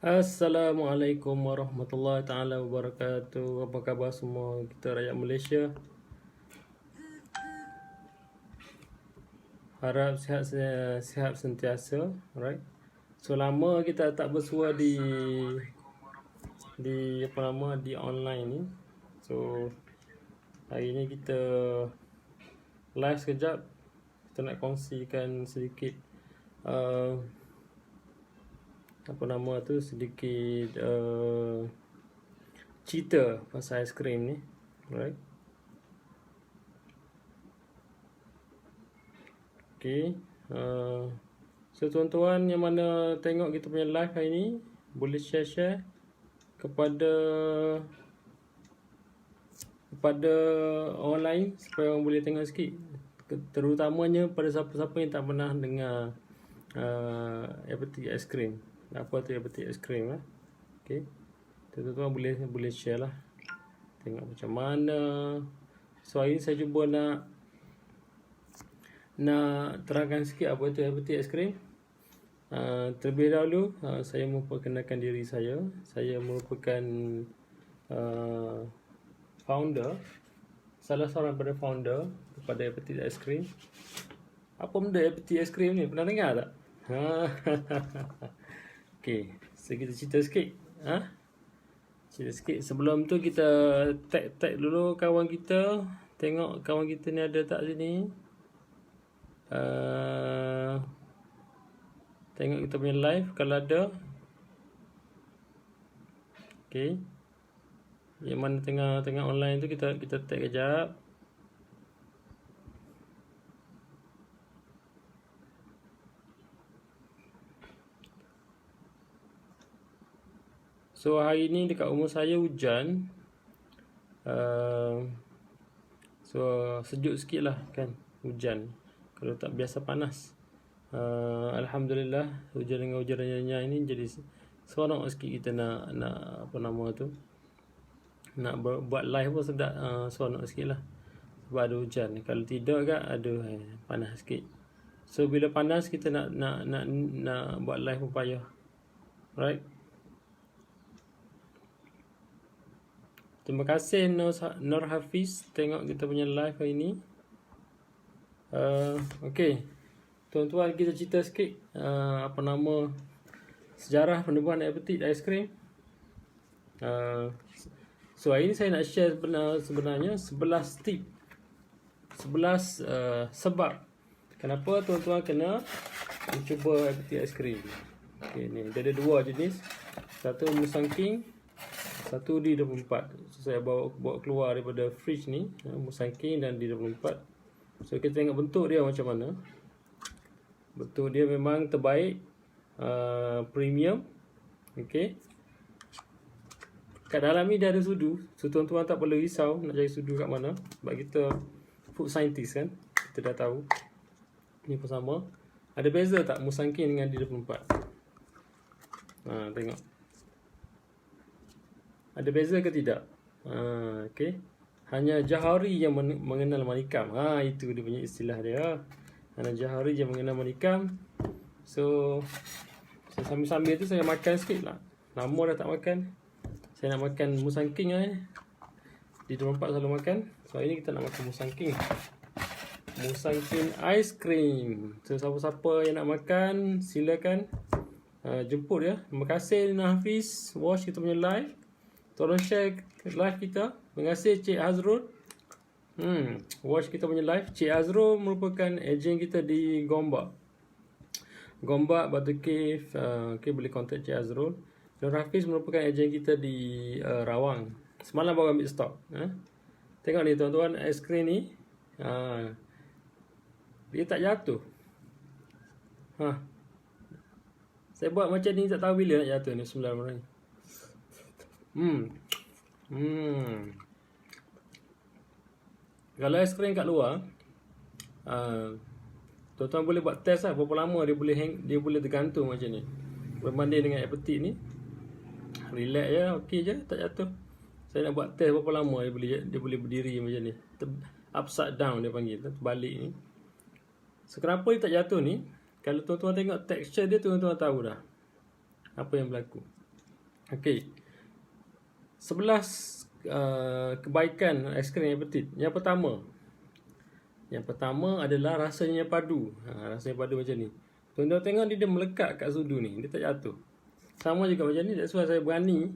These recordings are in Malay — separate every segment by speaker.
Speaker 1: Assalamualaikum warahmatullahi taala wabarakatuh. Apa khabar semua kita rakyat Malaysia? Harap sihat sentiasa, alright. So lama kita tak bersua di di online ni. So hari ni kita live sekejap. Kita nak kongsikan sedikit sedikit cerita pasal aiskrim ni, right? Okay. So tuan-tuan yang mana tengok kita punya live hari ni, boleh share kepada orang lain supaya orang boleh tengok sikit, terutamanya pada siapa-siapa yang tak pernah dengar petik aiskrim. Apa tu petik aiskrim lah. Okay. Tuan-tuan boleh share lah, tengok macam mana. So hari ni saya cuba nak terangkan sikit apa itu petik aiskrim. Terlebih dahulu saya memperkenalkan diri saya. Saya merupakan founder, salah seorang daripada founder kepada petik aiskrim. Apa benda petik aiskrim ni? Pernah dengar tak? Okey, so kita cerita sikit. Cerita sikit. Sebelum tu kita tag dulu kawan kita. Tengok kawan kita ni ada tak sini. Tengok kita punya live kalau ada. Okey. Yang mana tengah online tu kita tag kejap. So hari ni dekat rumah saya hujan. So sejuk sikit lah kan, hujan. Kalau tak biasa panas. Alhamdulillah hujan dengan hujan renyah ini jadi seronok sikit kita nak nak buat live pun sedap, seronok sikit lah sebab ada hujan. Kalau tidak kan panas sikit. So bila panas kita nak buat live pun payah. Right? Terima kasih Nur Hafiz tengok kita punya live hari ni. Okey. Tuan-tuan kita cerita sikit sejarah penubuhan petik aiskrim. So hari ni saya nak share sebenarnya 11 tip, 11 sebab kenapa tuan-tuan kena mencuba petik aiskrim. Okey, ni dia ada dua jenis. Satu Musang King, satu D24. So saya bawa keluar daripada fridge ni, Musang King dan D24. So kita tengok bentuk dia macam mana. Bentuk dia memang terbaik, premium. Okey. Kat dalam ni dia ada sudu. So tuan-tuan tak perlu risau nak cari sudu kat mana, sebab kita food scientist kan. Kita dah tahu. Ni pun sama. Ada beza tak Musang King dengan D24? Tengok. Ada beza ke tidak? Okey. Hanya jahari yang mengenal manikam. Itu dia punya istilah dia. Hanya jahari yang mengenal manikam. So sambil-sambil tu saya makan sikit lah. Lama dah tak makan. Saya nak makan Musang King Di 24 selalu makan. So hari ni kita nak makan Musang King. Musang King ice cream. So siapa-siapa yang nak makan silakan jemput ya. Terima kasih Nina Hafiz watch kita punya live. Tolong share live kita. Terima kasih Cik Azrul. Watch kita punya live. Cik Azrul merupakan ejen kita di Gombak, Batu Cave. Okay, boleh contact Cik Azrul. Nur Hafiz merupakan ejen kita di Rawang. Semalam baru ambil stok. Tengok ni tuan-tuan, aiskrim ni dia tak jatuh. Saya buat macam ni tak tahu bila nak jatuh ni. Bismillahirrahmanirrahim. Kalau aiskrim kat luar, tuan-tuan boleh buat test lah berapa lama dia boleh tergantung macam ni. Berbanding dengan air petik ni, relax je, okey je, tak jatuh. Saya nak buat test berapa lama dia boleh berdiri macam ni. Upside down dia panggil, terbalik ni. So kenapa dia tak jatuh ni? Kalau tuan-tuan tengok texture dia, tuan-tuan tahu dah apa yang berlaku. Okey. 11 kebaikan aiskrim Appetit. Yang pertama adalah rasanya padu. Rasanya padu macam ni. Tuan-tuan tengok dia melekat kat sudu ni. Dia tak jatuh. Sama juga macam ni. That's why saya berani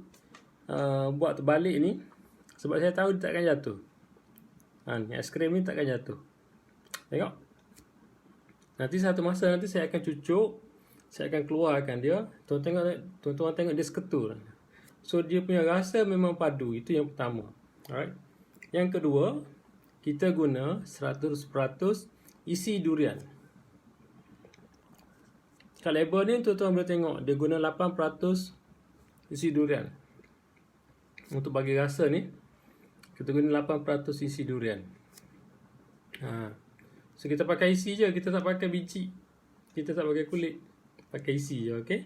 Speaker 1: buat terbalik ni. Sebab saya tahu dia takkan jatuh. Ni aiskrim ni takkan jatuh. Tengok. Nanti satu masa nanti saya akan cucuk. Saya akan keluarkan dia. Tuan-tuan tengok dia seketul. So dia punya rasa memang padu. Itu yang pertama. Alright. Yang kedua, kita guna 100% isi durian. Kat label ni tuan-tuan boleh tengok dia guna 8% isi durian. Untuk bagi rasa ni kita guna 8% isi durian. So kita pakai isi je, kita tak pakai biji. Kita tak pakai kulit. Pakai isi je, okey?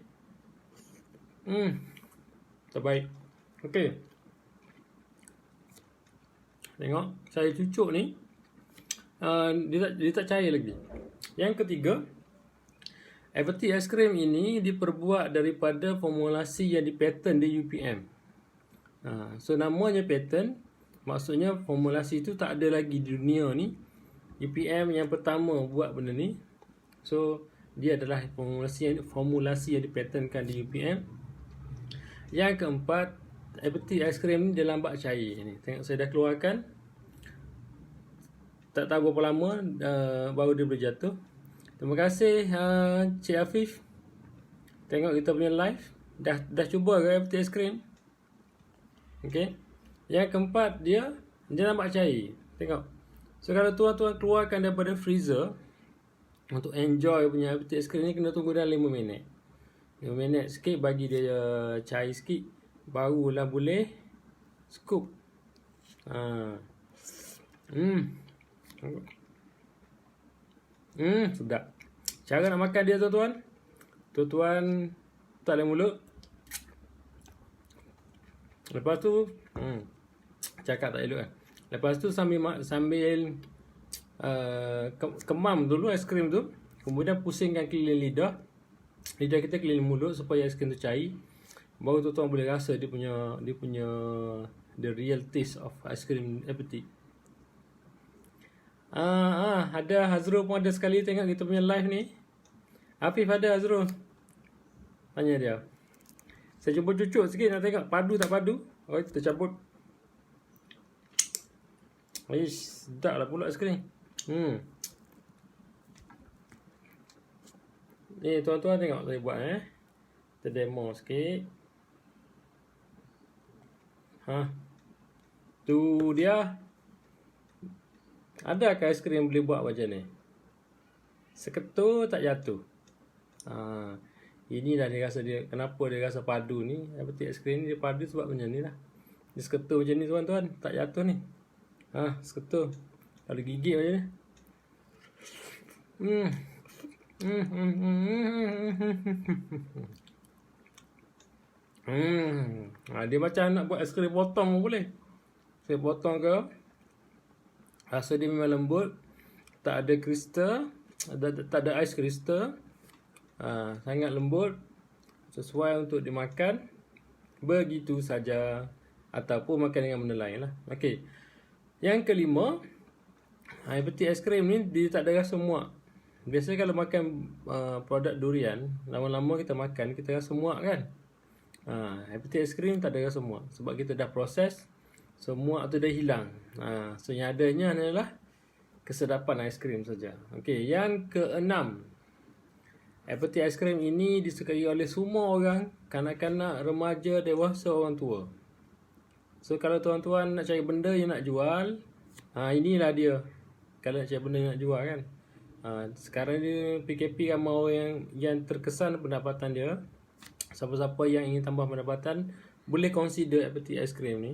Speaker 1: Terbaik. Okey. Tengok, saya cucuk ni. Dia tak cair lagi. Yang ketiga, Appetit aiskrim ini diperbuat daripada formulasi yang dipaten di UPM. So namanya patent, maksudnya formulasi itu tak ada lagi di dunia ni. UPM yang pertama buat benda ni. So dia adalah formulasi yang dipatenkan di UPM. Yang keempat, Appetit aiskrim ni dia lambat cair ni. Tengok saya dah keluarkan. Tak tahu berapa lama baru dia boleh jatuh. Terima kasih Cik Afif. Tengok kita punya live. Dah cuba ke Appetit aiskrim? Okey. Yang keempat, dia nampak cair. Tengok. So kalau tuan-tuan keluarkan daripada freezer untuk enjoy punya Appetit aiskrim ni, kena tunggu dalam 5 minit. 5 minit sikit, bagi dia cair sikit, barulah boleh scoop. Sedap. Cara nak makan dia tuan-tuan. Tuan-tuan letak dalam mulut. Lepas tu cakap tak elok kan. Lepas tu sambil kemam dulu aiskrim tu. Kemudian pusingkan keliling lidah. Lidah kita keliling mulut supaya aiskrim tu cair. Baru tuan-tuan boleh rasa dia punya the real taste of aiskrim Appetit. Ada Hazrul pun ada sekali tengok kita punya live ni. Afif ada, Hazrul. Tanya dia. Saya cuba cucuk sikit nak tengok padu tak padu. Oh, kita cabut. Sedap lah pula aiskrim. Ni tuan-tuan tengok saya buat Kita demo sikit. Tu dia. Adakah aiskrim boleh buat macam ni? Seketul tak jatuh. Inilah dia rasa dia. Kenapa dia rasa padu ni? Appetit aiskrim ni dia padu sebab macam ni lah. Dia seketul macam ni tuan-tuan. Tak jatuh ni. Seketul. Kalau gigit macam ni. Dia macam nak buat aiskrim potong pun boleh. Saya potong ke. Rasa dia memang lembut. Tak ada kristal. Tak ada ais kristal. Sangat lembut. Sesuai untuk dimakan. Begitu saja. Ataupun makan dengan benda lain lah. Okey. Yang kelima, Appetit aiskrim ni dia tak ada rasa muak. Biasanya kalau makan produk durian, lama-lama kita makan, kita rasa muak kan. Appetit aiskrim tak ada rasa muak. Sebab kita dah proses. So muak tu dah hilang. So yang adanya adalah kesedapan aiskrim saja. Okey, yang keenam, Appetit aiskrim ini disukai oleh semua orang, kanak-kanak, remaja, dewasa, orang tua. So kalau tuan-tuan nak cari benda yang nak jual, inilah dia. Kalau nak cari benda yang nak jual kan. Sekarang ni PKP ramai orang yang terkesan pendapatan dia. Siapa-siapa yang ingin tambah pendapatan boleh consider Appetit aiskrim ni.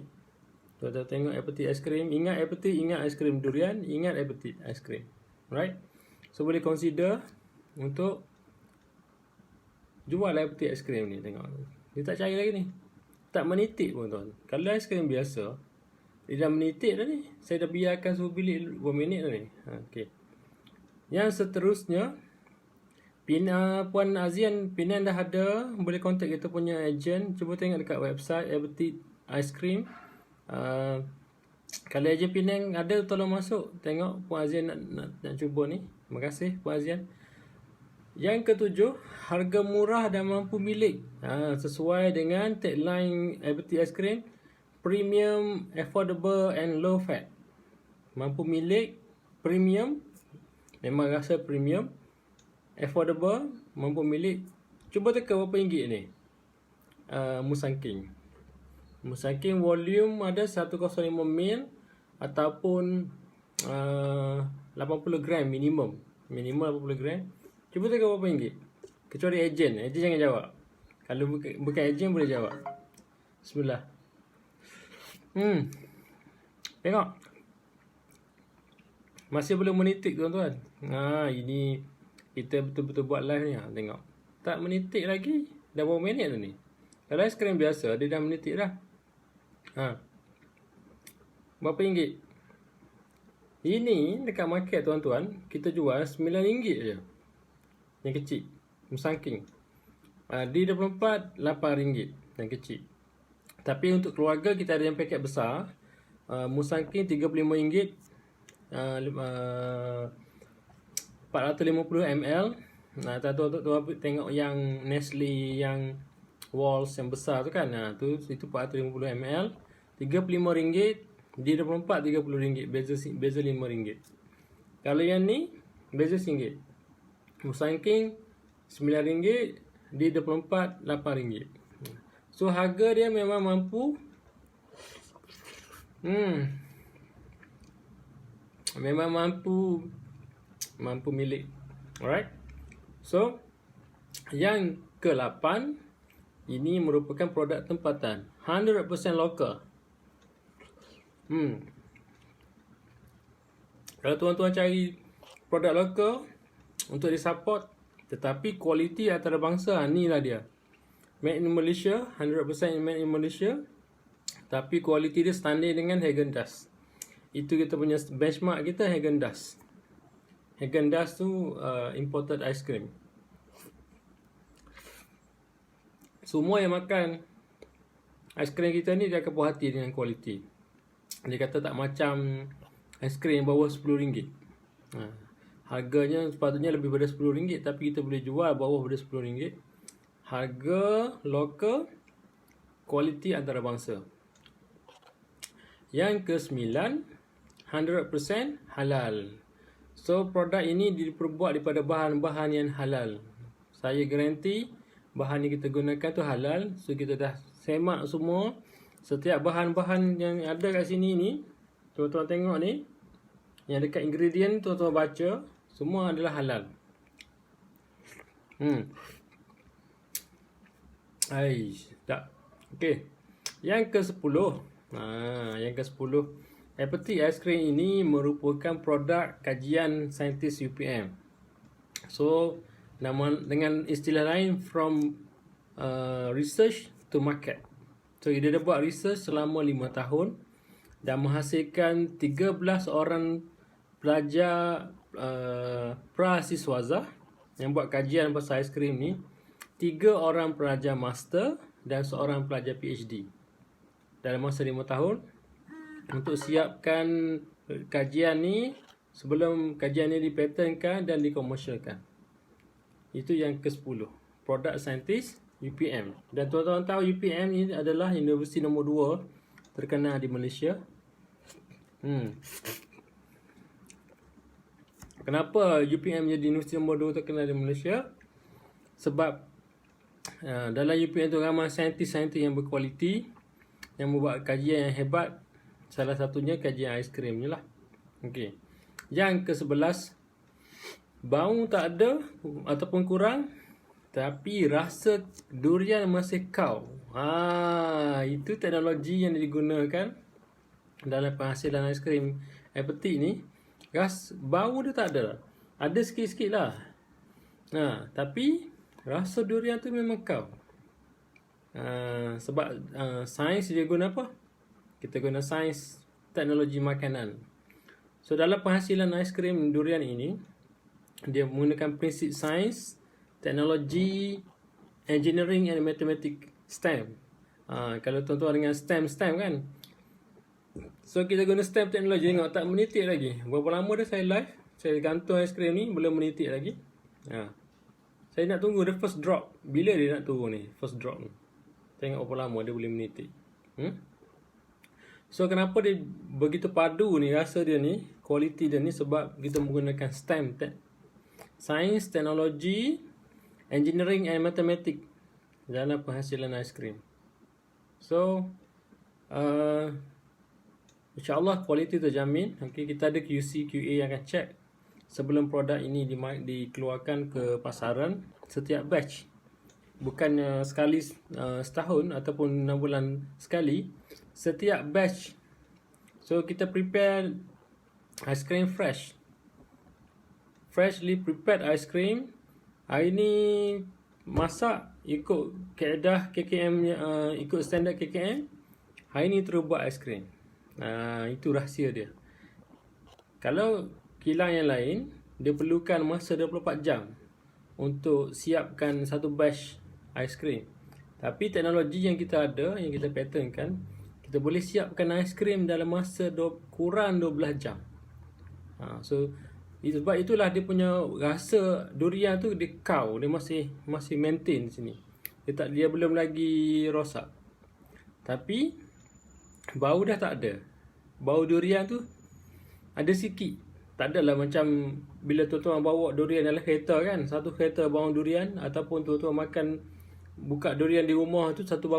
Speaker 1: Tuan-tuan tengok Appetit aiskrim, ingat Appetit, ingat aiskrim durian, ingat Appetit aiskrim. Right? So boleh consider untuk jual Appetit aiskrim ni. Tengok. Dia tak cair lagi ni. Tak menitik pun tuan. Kalau aiskrim biasa, dia dah menitik dah ni. Saya dah biarkan suhu bilik 2 minit dah ni. Okey. Yang seterusnya, Puan Azian, Penang dah ada, boleh contact kita punya agent. Cuba tengok dekat website Appetite Ice Cream. Kalau agent Penang ada, tolong masuk. Tengok Puan Azian nak cuba ni. Terima kasih Puan Azian. Yang ketujuh, harga murah dan mampu milik. Sesuai dengan tagline Appetite Ice Cream, premium, affordable and low fat. Mampu milik, premium, memang rasa premium. Affordable, mampu milik. Cuba teka berapa ringgit ni. Musang King. Musang King volume ada 105 ml ataupun 80 gram minimum. Minimum 80 gram. Cuba teka berapa ringgit. Kecuali ejen. Ejen jangan jawab. Kalau bukan ejen boleh jawab. Bismillah. Tengok. Masih belum menitik tuan-tuan. Ini kita betul-betul buat live ni. Tengok. Tak menitik lagi. Dah berapa minit dah ni. Kalau es krim biasa dia dah menitik dah. Berapa ringgit? Ini dekat market tuan-tuan, kita jual RM9 je. Yang kecil. Musang King. D24 RM8 yang kecil. Tapi untuk keluarga kita ada yang paket besar. Musang King RM35. 450 ml. Tuan-tuan tengok yang Nestle yang Walls yang besar tu kan. Itu 450 ml. RM35. D24 RM30. Beza RM5. Kalau yang ni beza RM1. Musang King RM9. D24 RM8. So harga dia memang mampu. Memang mampu milik. Alright. So yang ke-8, ini merupakan produk tempatan 100% lokal. Kalau tuan-tuan cari produk lokal untuk disupport tetapi kualiti antarabangsa, ni lah dia. Made in Malaysia, 100% made in Malaysia. Tapi kualiti dia standard dengan Häagen-Dazs. Itu kita punya benchmark kita, Häagen-Dazs. Häagen-Dazs tu imported ice cream. Semua yang makan ice cream kita ni, dia akan puas hati dengan kualiti. Dia kata tak macam ice cream bawah RM10. Harganya sepatutnya lebih daripada RM10, tapi kita boleh jual bawah daripada RM10. Harga lokal, kualiti antarabangsa. Yang ke-9, 100% halal. So produk ini diperbuat daripada bahan-bahan yang halal. Saya garanti bahan yang kita gunakan tu halal. So kita dah semak semua. Setiap bahan-bahan yang ada kat sini ni, tuan-tuan tengok ni, yang dekat ingredient tuan-tuan baca, semua adalah halal. Tak. Okey. Yang ke-10. Yang ke-10. Appetite Ice Cream ini merupakan produk kajian saintis UPM. So, dengan istilah lain, from research to market. So, dia dah buat research selama 5 tahun dan menghasilkan 13 orang pelajar prasiswaza yang buat kajian pasal aiskrim ni, 3 orang pelajar master dan seorang pelajar PhD dalam masa 5 tahun untuk siapkan kajian ni sebelum kajian ni dipatenkan dan dikomersialkan. Itu yang ke-10, produk saintis UPM. Dan tuan-tuan tahu UPM ni adalah universiti nombor 2 terkenal di Malaysia. Kenapa UPM jadi universiti nombor 2 terkenal di Malaysia? Sebab dalam UPM tu ramai saintis-saintis yang berkualiti, yang membuat kajian yang hebat. Salah satunya kajian aiskrim ni lah. Okay. Yang ke-11, bau tak ada ataupun kurang, tapi rasa durian masih kau. Itu teknologi yang digunakan dalam penghasilan aiskrim Appetite ni. Bau dia tak ada. Ada sikit-sikit lah. Tapi rasa durian tu memang kau. Sebab sains dia guna apa? Kita guna sains teknologi makanan. So dalam penghasilan aiskrim durian ini, dia menggunakan prinsip sains Technology, Engineering and Mathematics, STEM. Kalau tuan-tuan dengan STEM kan. So kita guna STEM teknologi, tengok tak menitik lagi. Berapa lama dah saya live, saya gantung aiskrim ni, belum menitik lagi. Saya nak tunggu the first drop. Bila dia nak turun ni, first drop ni. Tengok berapa lama dia boleh menitik. So kenapa dia begitu padu ni, rasa dia ni, kualiti dia ni, sebab kita menggunakan STEM, Science, Technology, Engineering and Mathematics dalam penghasilan aiskrim. So InsyaAllah kualiti terjamin. Okay, kita ada QC, QA yang akan check sebelum produk ini dikeluarkan ke pasaran setiap batch. Bukan sekali setahun ataupun 6 bulan sekali, setiap batch. So kita prepare ice cream fresh. Freshly prepared ice cream. Hari ni masak ikut kaedah KKM, ikut standard KKM. Hari ni terus buat ice cream. Itu rahsia dia. Kalau kilang yang lain, dia perlukan masa 24 jam untuk siapkan satu batch ice cream. Tapi teknologi yang kita ada, yang kita patternkan, kita boleh siapkan ice cream dalam masa kurang 12 jam. So sebab itulah dia punya rasa durian tu dia kau, dia masih maintain di sini. Dia belum lagi rosak. Tapi bau dah tak ada. Bau durian tu ada sikit. Tak adalah macam bila tuan-tuan bawa durian dalam kereta kan, satu kereta bau durian, ataupun tuan-tuan makan buka durian di rumah tu, satu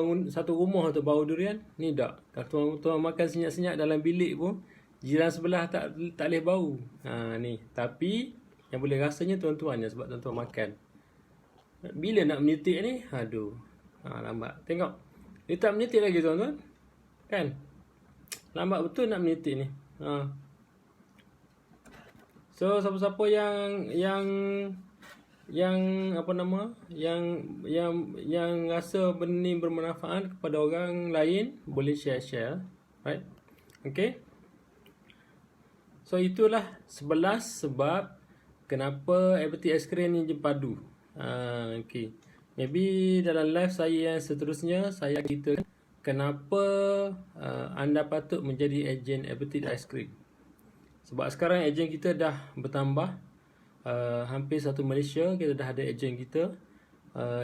Speaker 1: rumah tu bau durian. Ni tak. Kalau tuan-tuan makan senyap-senyap dalam bilik pun, jiran sebelah tak boleh bau. Ni. Tapi yang boleh rasanya tuan-tuan je, sebab tuan-tuan makan. Bila nak menitik ni? Aduh. Lambat. Tengok. Dia tak menitik lagi tuan-tuan. Kan? Lambat betul nak menitik ni. So siapa-siapa yang apa nama, yang rasa benda ni bermanfaat kepada orang lain, boleh share, right? Okay. So itulah 11 sebab kenapa FPT Ice Cream ni dia padu. Okay. Maybe dalam live saya yang seterusnya saya cerita kenapa anda patut menjadi ejen FPT Ice Cream. Sebab sekarang ejen kita dah bertambah. Hampir satu Malaysia kita dah ada ejen kita.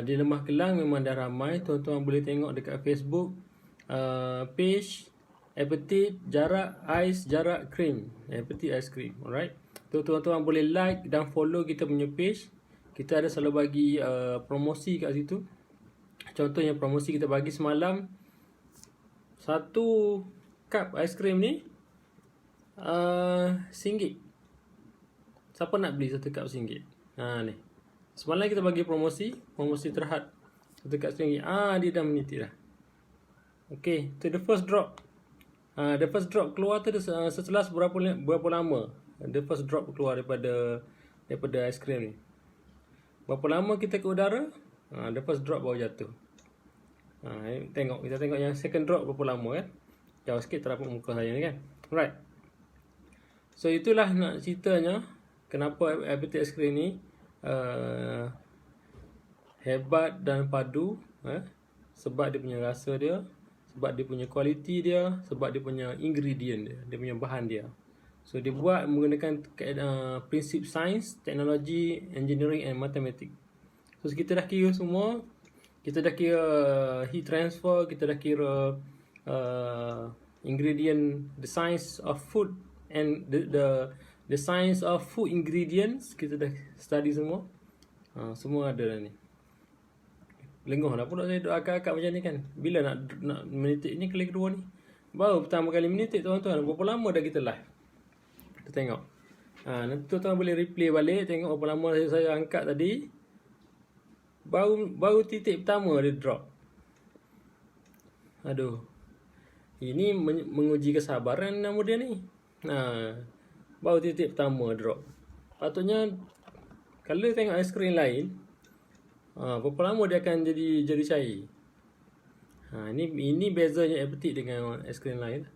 Speaker 1: Di Lemah Kelang memang dah ramai. Tuan-tuan boleh tengok dekat Facebook page Appetite Jarak Ice Jarak Cream, Appetite Ice Cream. Alright, tuan-tuan boleh like dan follow kita punya page. Kita ada selalu bagi promosi kat situ. Contohnya promosi kita bagi semalam, satu cup ice cream ni RM1. Siapa nak beli satu cup RM1? Ni. Semalam kita bagi promosi terhad satu cup RM1. Dia dah menitik dah. Okay, to the first drop. The first drop keluar tu setelah berapa lama the first drop keluar daripada ice cream ni. Berapa lama kita ke udara, the first drop baru jatuh. Kita tengok yang second drop berapa lama kan. Jauh sikit terdapat muka saya ni kan. Alright. So itulah nak ceritanya kenapa FPT Ice Cream ni hebat dan padu. Sebab dia punya rasa dia, sebab dia punya kualiti dia, sebab dia punya ingredient dia punya bahan dia. So dia buat menggunakan prinsip sains, teknologi, engineering and mathematics. So kita dah kira semua. Kita dah kira heat transfer, kita dah kira ingredient, the science of food and the science of food ingredients. Kita dah study semua. Semua ada dah ni. Lengoh dah pula saya akak-akak macam ni kan. Bila nak menitik ni kali kedua ni. Baru pertama kali menitik tuan-tuan. Berapa lama dah kita live. Kita tengok. Nanti tuan-tuan boleh replay balik. Tengok berapa lama saya angkat tadi. Baru titik pertama dia drop. Aduh. Ini menguji kesabaran nama dia ni. Baru titik pertama drop. Patutnya kalau tengok ice cream lain, berapa lama dia akan jadi cair. Ini bezanya Appetite dengan ice cream lain.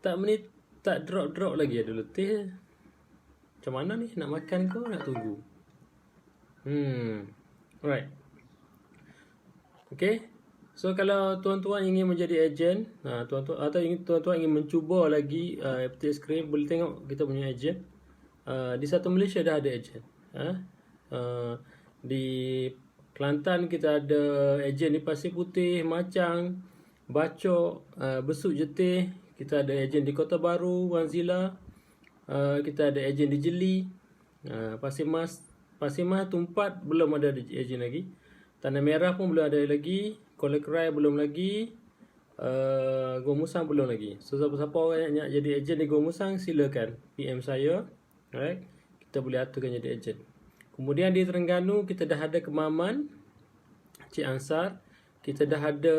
Speaker 1: Tak drop lagi ada letih. Macam mana ni, nak makan ke nak tunggu? Alright. Okay. So kalau tuan-tuan ingin menjadi ejen, tuan-tuan atau tuan-tuan ingin mencuba lagi FT Screen, boleh tengok kita punya ejen. Di satu Malaysia dah ada ejen. Di Kelantan kita ada ejen di Pasir Putih, Macang, Bacok, Besut Jetih. Kita ada ejen di Kota Baru, Wan Zila. Kita ada ejen di Jeli, Pasir Mas, Tumpat belum ada ejen lagi. Tanah Merah pun belum ada lagi. Kuala Kerai belum lagi. Gua Musang belum lagi. So siapa-siapa orang nak jadi ejen di Gua Musang, silakan PM saya. Alright. Kita boleh aturkan jadi ejen. Kemudian di Terengganu kita dah ada Kemaman, Cik Ansar. Kita dah ada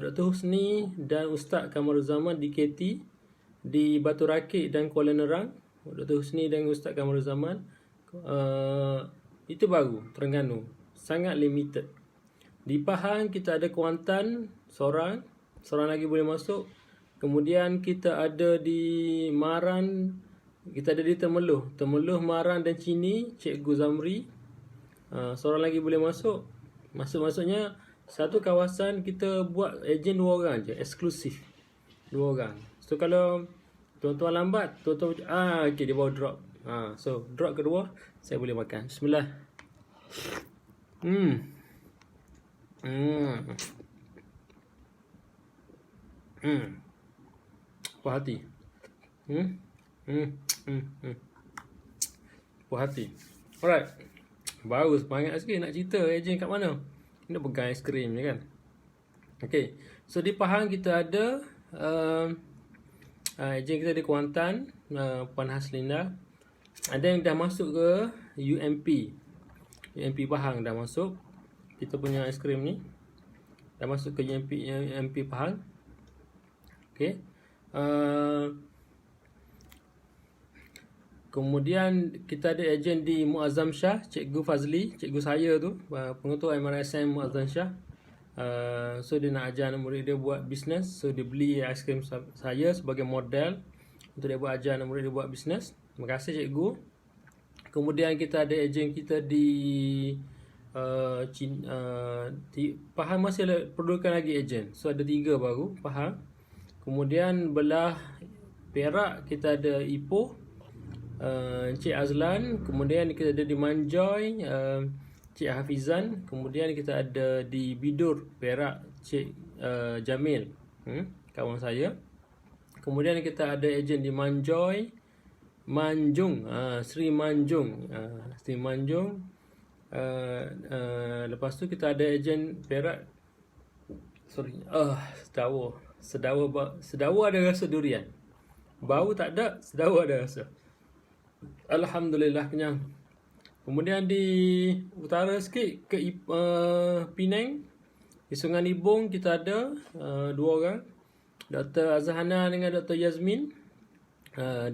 Speaker 1: Dr. Husni dan Ustaz Kamaruzaman di KT, di Batu Rakit dan Kuala Nerang. Dr. Husni dan Ustaz Kamaruzaman. Itu baru Terengganu, sangat limited. Di Pahang kita ada Kuantan seorang lagi boleh masuk. Kemudian kita ada di Maran, kita ada di Temeloh, Maran dan Cini, Cikgu Zamri. Seorang lagi boleh masuk. Maksudnya satu kawasan kita buat ejen 2 orang je, eksklusif 2 orang. So kalau tuan-tuan lambat, tuan-tuan okay, dia bawa drop. So drop kedua saya boleh makan. Bismillah. Puas hati. Puas hati. Alright. Baru semangat sikit nak cerita ejen kat mana. Nak pegang aiskrim je kan. Okay. So di Pahang kita ada ejen kita di Kuantan, Puan Haslinda. Ada yang dah masuk ke UMP Pahang dah masuk. Kita punya aiskrim ni dah masuk ke UMP Pahang. Okay. Kemudian kita ada ejen di Muazzam Shah, Cikgu Fazli, cikgu saya tu, pengetua MRSM Muazzam Shah. So dia nak ajar anak murid dia buat bisnes. So dia beli aiskrim saya sebagai model untuk dia buat ajar anak murid dia buat bisnes. Terima kasih cikgu. Kemudian kita ada ejen kita di Pahang masih perlukan lagi ejen. So ada 3 baru Pahang. Kemudian belah Perak kita ada Ipoh, Cik Azlan. Kemudian kita ada di Manjoy, Cik Hafizan. Kemudian kita ada di Bidur Perak, Cik Jamil, kawan saya. Kemudian kita ada ejen di Manjoy, Manjung, Sri Manjung, lepas tu kita ada ejen Perak. Sedawa ada rasa durian. Bau tak ada, sedawa ada rasa. Alhamdulillah kenyang. Kemudian di utara sikit ke Penang, di Sungai Nibong kita ada 2 orang, Dr. Azhana dengan Dr. Yazmin,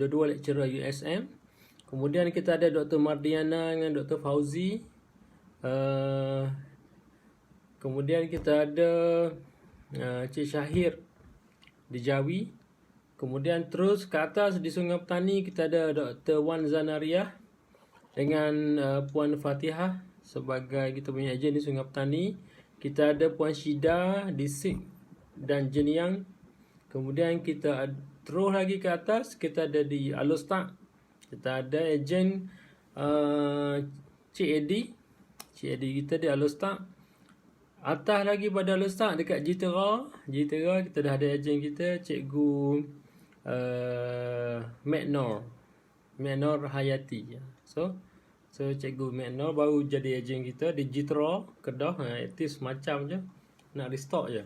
Speaker 1: dua-dua lecturer USM. Kemudian kita ada Dr. Mardiana dengan Dr. Fauzi. Kemudian kita ada Cik Syahir di Jawi. Kemudian terus ke atas di Sungai Petani kita ada Dr. Wan Zanariah dengan Puan Fatihah sebagai kita punya ejen di Sungai Petani. Kita ada Puan Syida di Sik dan Jeniang. Kemudian kita terus lagi ke atas kita ada di Alostak. Kita ada ejen Cik Edi kita di Alostak. Atas lagi pada Alostak dekat Jitera kita dah ada ejen kita Cikgu Maknor Hayati. So Cikgu Maknor baru jadi ejen kita di Jitera, Kedah. Aktif semacam je, nak restock je.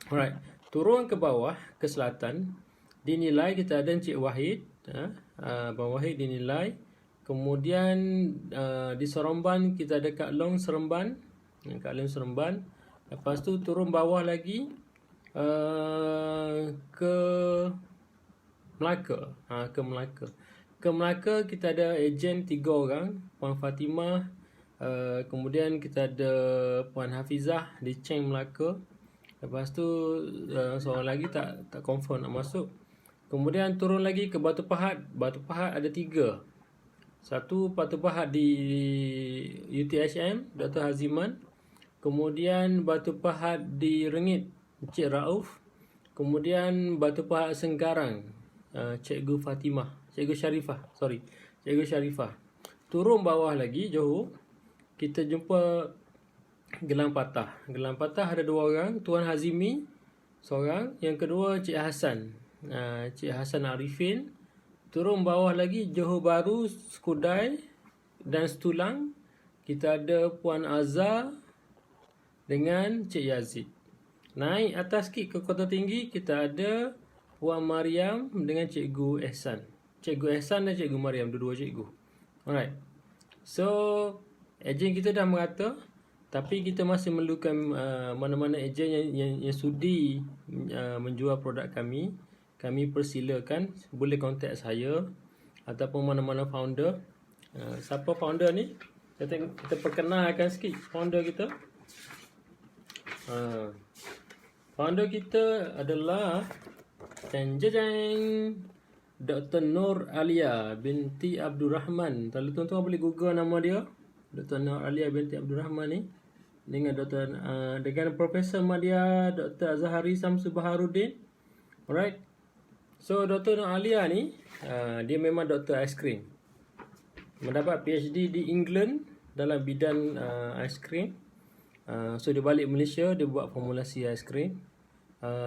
Speaker 1: Alright, turun ke bawah ke selatan. Dinilai kita ada Encik Wahid, Abang Wahid dinilai. Kemudian di Seremban kita ada Kak Long Seremban. Lepas tu turun bawah lagi ke Melaka. Ke Melaka kita ada ejen 3 orang, Puan Fatimah, kemudian kita ada Puan Hafizah di Cheng Melaka. Lepas tu seorang lagi tak confirm nak masuk. Kemudian turun lagi ke Batu Pahat. Batu Pahat ada 3. Satu Batu Pahat di UTHM Dr. Haziman. Kemudian Batu Pahat di Rengit Encik Rauf. Kemudian Batu Pahat Senggarang Cikgu Fatimah, Cikgu Sharifah, Cikgu Sharifah. Turun bawah lagi Johor, kita jumpa Gelang Patah. Gelang Patah ada 2 orang, Tuan Hazimi seorang, yang kedua Cik Hassan, Cik Hassan Arifin. Turun bawah lagi Johor Bahru, Skudai dan Setulang, kita ada Puan Azhar dengan Cik Yazid. Naik atas sikit ke Kota Tinggi, kita ada Puan Mariam dengan Cikgu Ehsan. Cikgu Ehsan dan Cikgu Mariam, dua-dua cikgu. Alright. So, ejen kita dah merata, tapi kita masih memerlukan mana-mana ejen yang sudi menjual produk kami. Kami persilakan, boleh kontak saya ataupun mana-mana founder. Siapa founder ni? Kita perkenalkan sikit founder kita. Founder kita adalah Dr. Nur Alia binti Abdul Rahman. Kalau tuan-tuan boleh google nama dia, Dr. Nur Alia binti Abdul Rahman ni, dengan Profesor Madya Dr. Azhari Samsu Baharudin. Alright. So Dr. Nur Alia ni dia memang doktor aiskrim. Mendapat PhD di England dalam bidang aiskrim. So dia balik Malaysia, dia buat formulasi aiskrim.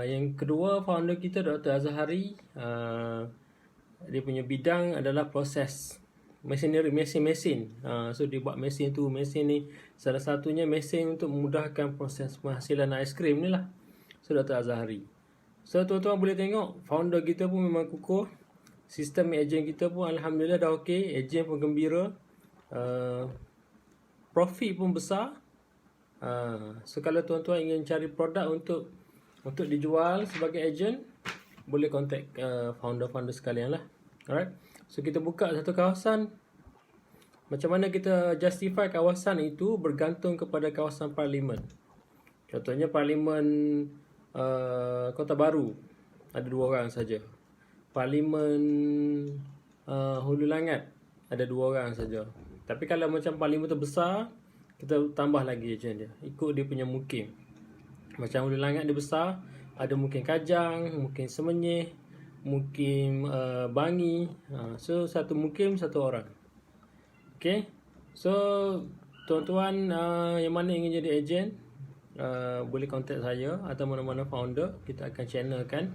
Speaker 1: Yang kedua, founder kita Dr. Azhari, dia punya bidang adalah proses mesineri, mesin. So dia buat mesin ni salah satunya mesin untuk memudahkan proses penghasilan aiskrim ni lah. So Dr. Azhari. So tuan-tuan boleh tengok founder kita pun memang kukuh. Sistem ejen kita pun alhamdulillah dah okey, ejen pun gembira. Profit pun besar. So kalau tuan-tuan ingin cari produk untuk dijual sebagai ejen, boleh contact founder-founder sekalian lah. Alright. So kita buka satu kawasan. Macam mana kita justify kawasan itu bergantung kepada kawasan parlimen. Contohnya parlimen Kota Baru ada 2 orang saja. Parlimen Hulu Langat ada 2 orang saja. Tapi kalau macam parlimen tu besar, kita tambah lagi ejen dia, ikut dia punya mukim. Macam Hulu Langat dia besar, ada mukim Kajang, mukim Semenyih, mukim Bangi. So satu mukim satu orang. Okay. So tuan-tuan yang mana ingin jadi ejen, boleh contact saya atau mana-mana founder. Kita akan channelkan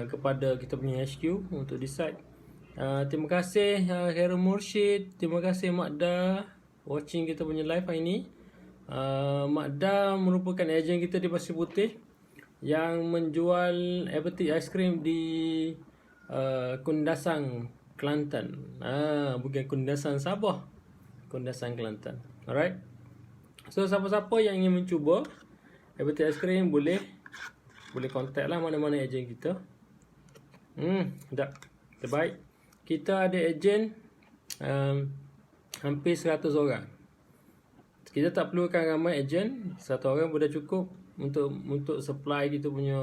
Speaker 1: kepada kita punya HQ untuk decide. Terima kasih Khairul Mursyid, terima kasih Makda watching kita punya live hari ni. Makda merupakan ejen kita di Pasir Putih yang menjual Everty Ice Cream di Kundasang, Kelantan. Bukan Kundasang Sabah, Kundasang Kelantan. Alright. So siapa-siapa yang ingin mencuba Everty Ice Cream boleh contact lah mana-mana ejen kita. Terbaik. Kita ada ejen hampir 100 orang. Kita tak perlukan ramai ejen, 1 orang pun dah cukup untuk supply kita punya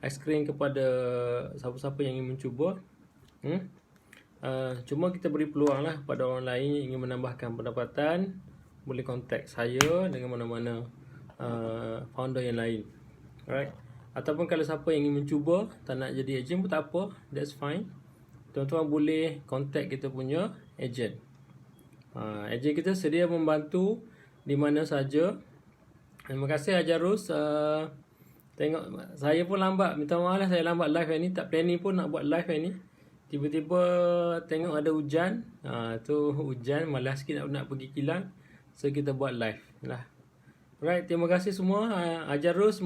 Speaker 1: ice cream kepada siapa-siapa yang ingin mencuba. Cuma kita beri peluang lah pada orang lain yang ingin menambahkan pendapatan, boleh contact saya dengan mana-mana founder yang lain. Alright. Ataupun kalau siapa yang ingin mencuba tak nak jadi ejen pun tak apa, that's fine. Tuan-tuan boleh contact kita punya ejen. Ejen kita sedia membantu di mana saja. Terima kasih Ajarus. Tengok saya pun lambat, minta maaf lah saya lambat live hari ni, tak planning pun nak buat live hari ni. Tiba-tiba tengok ada hujan. Tu hujan, malas sikit nak pergi kilang. So kita buat live lah. Alright, terima kasih semua. Ajarus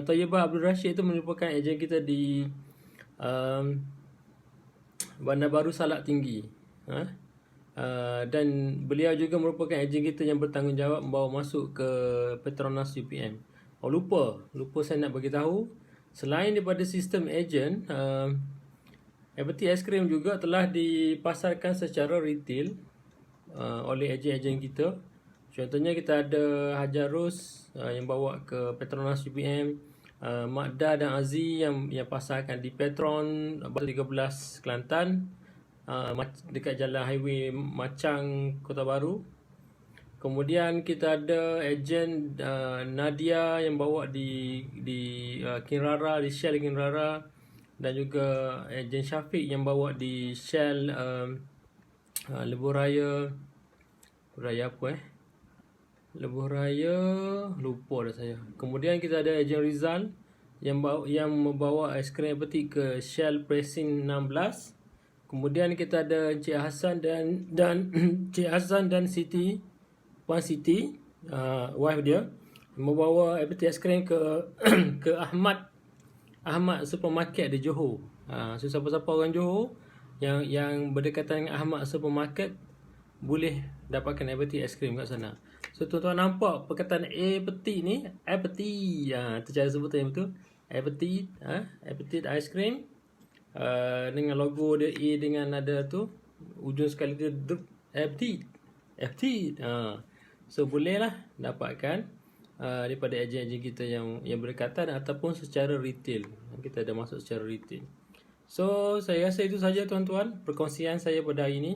Speaker 1: Thayyibah Abdul Rashid itu merupakan ejen kita di Bandar Baru Salak Tinggi. Dan beliau juga merupakan ejen kita yang bertanggungjawab membawa masuk ke Petronas UPM. Lupa saya nak bagi tahu, selain daripada sistem ejen, Everty Ice Cream juga telah dipasarkan secara retail oleh ejen-ejen kita. Contohnya kita ada Hajarus yang bawa ke Petronas UPM, Makda dan Aziz yang pasarkan di Petron 13 Kelantan, dekat jalan highway Macang, Kota Baru. Kemudian kita ada ejen Nadia yang bawa di Kinrara, di Shell Kinrara, dan juga ejen Syafiq yang bawa di Shell Lebuh Raya apa Lebuh Raya, lupa dah saya. Kemudian kita ada ejen Rizal yang membawa aiskrim petik ke Shell Pressing 16. Kemudian kita ada Encik Hassan dan Encik Hassan dan Siti, Puan Siti, wife dia, membawa peti aiskrim ke ke Ahmad Supermarket di Johor. So siapa-siapa orang Johor yang berdekatan dengan Ahmad Supermarket boleh dapatkan peti aiskrim kat sana. So tuan-tuan nampak perkataan peti ni, peti, tu cara sebutan yang betul. Peti aiskrim, dengan logo dia A dengan ada tu ujung sekali dia peti. So bolehlah dapatkan daripada ejen-ejen kita yang berdekatan ataupun secara retail. Kita ada masuk secara retail. So saya rasa itu saja tuan-tuan perkongsian saya pada hari ini.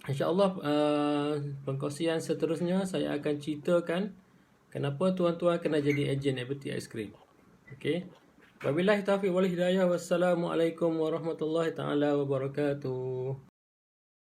Speaker 1: InsyaAllah perkongsian seterusnya saya akan ceritakan kenapa tuan-tuan kena jadi ejen peti aiskrim. Okey. Wabillahi taufiq wal hidayah. Wassalamualaikum warahmatullahi taala wabarakatuh.